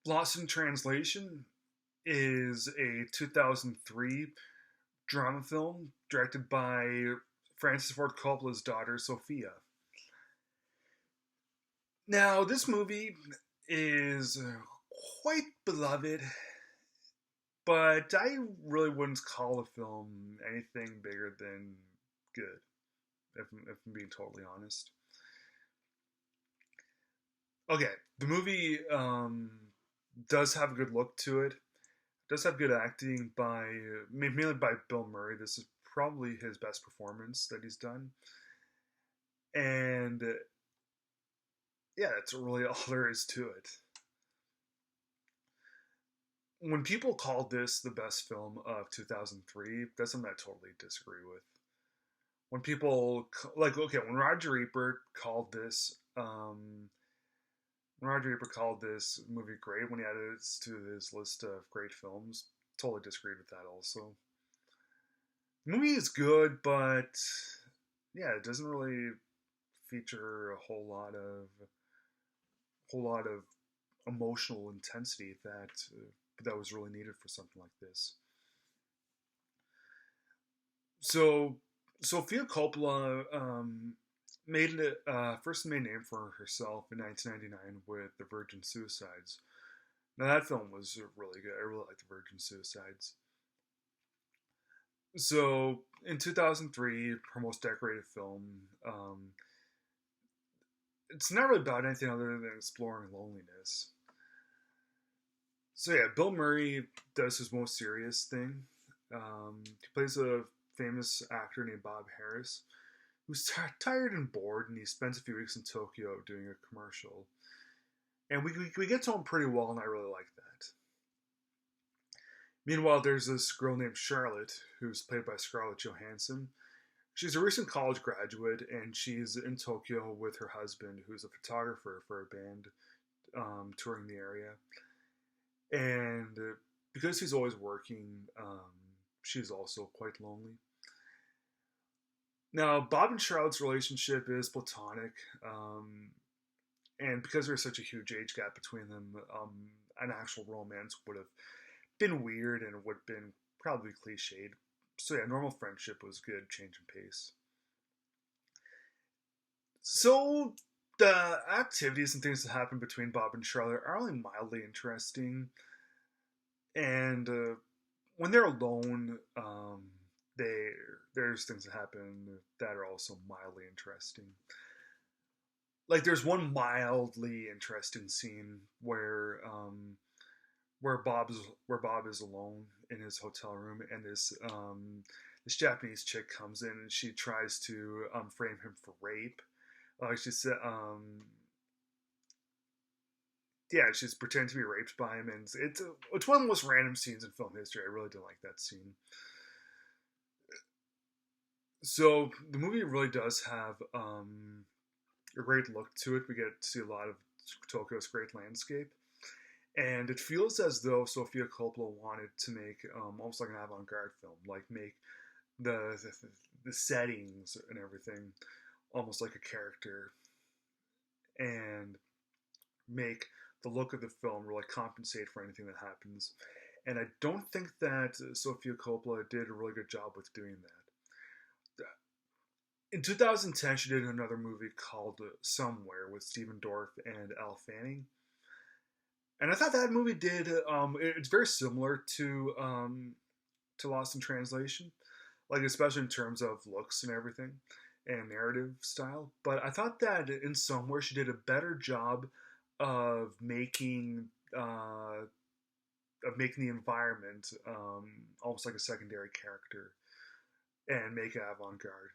Lost in Translation is a 2003 drama film directed by Francis Ford Coppola's daughter, Sophia. Now, this movie is quite beloved, but I really wouldn't call the film anything bigger than good, if I'm being totally honest. Okay, the movie does have a good look to it. Does have good acting by mainly by Bill Murray. This is probably his best performance that he's done, and yeah, that's really all there is to it. When people called this the best film of 2003, that's something I totally disagree with. When people like, okay, when Roger Ebert called this movie great, when he added it to his list of great films, totally disagreed with that. Also, the movie is good, but yeah, it doesn't really feature a whole lot of emotional intensity that was really needed for something like this. So Sophia Coppola first made a name for herself in 1999 with The Virgin Suicides. Now that film was really good. I really liked The Virgin Suicides. So in 2003, her most decorated film, it's not really about anything other than exploring loneliness. So yeah, Bill Murray does his most serious thing. He plays a famous actor named Bob Harris, who's tired and bored, and he spends a few weeks in Tokyo doing a commercial. And we get to him pretty well, and I really like that. Meanwhile, there's this girl named Charlotte, who's played by Scarlett Johansson. She's a recent college graduate, and she's in Tokyo with her husband, who's a photographer for a band touring the area. And because he's always working, she's also quite lonely. Now, Bob and Charlotte's relationship is platonic, and because there's such a huge age gap between them, an actual romance would have been weird and would have been probably cliched. So yeah, normal friendship was good, change in pace. So the activities and things that happen between Bob and Charlotte are only mildly interesting, and when they're alone, they there's things that happen that are also mildly interesting. Like there's one mildly interesting scene where Bob is alone in his hotel room, and this Japanese chick comes in and she tries to frame him for rape. She said, yeah, she's pretending to be raped by him, and it's one of the most random scenes in film history. I really didn't like that scene. So the movie really does have a great look to it. We get to see a lot of Tokyo's great landscape. And it feels as though Sofia Coppola wanted to make almost like an avant-garde film, like make the settings and everything almost like a character, and make the look of the film really compensate for anything that happens. And I don't think that Sofia Coppola did a really good job with doing that. In 2010, she did another movie called Somewhere with Stephen Dorff and Elle Fanning. And I thought that movie did. It's very similar to Lost in Translation, like especially in terms of looks and everything, and narrative style. But I thought that in Somewhere she did a better job of making the environment almost like a secondary character and make it avant-garde.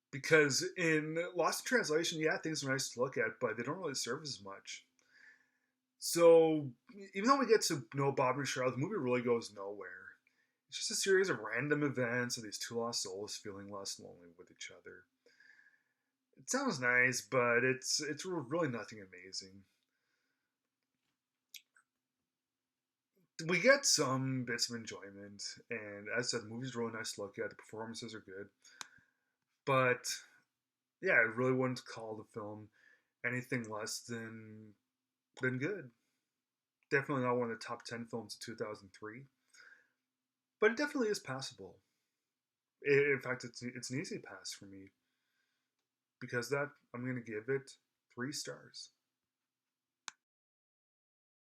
Because in Lost in Translation, yeah, things are nice to look at, but they don't really serve as much. So even though we get to know Bob and Charlotte, the movie really goes nowhere. It's just a series of random events of these two lost souls feeling less lonely with each other. It sounds nice, but it's really nothing amazing. We get some bits of enjoyment, and as I said, the movie's really nice to look at. The performances are good, but yeah, I really wouldn't call the film anything less than good. Definitely not one of the top 10 films of 2003, but it definitely is passable. In fact, it's an easy pass for me because that I'm going to give it 3 stars.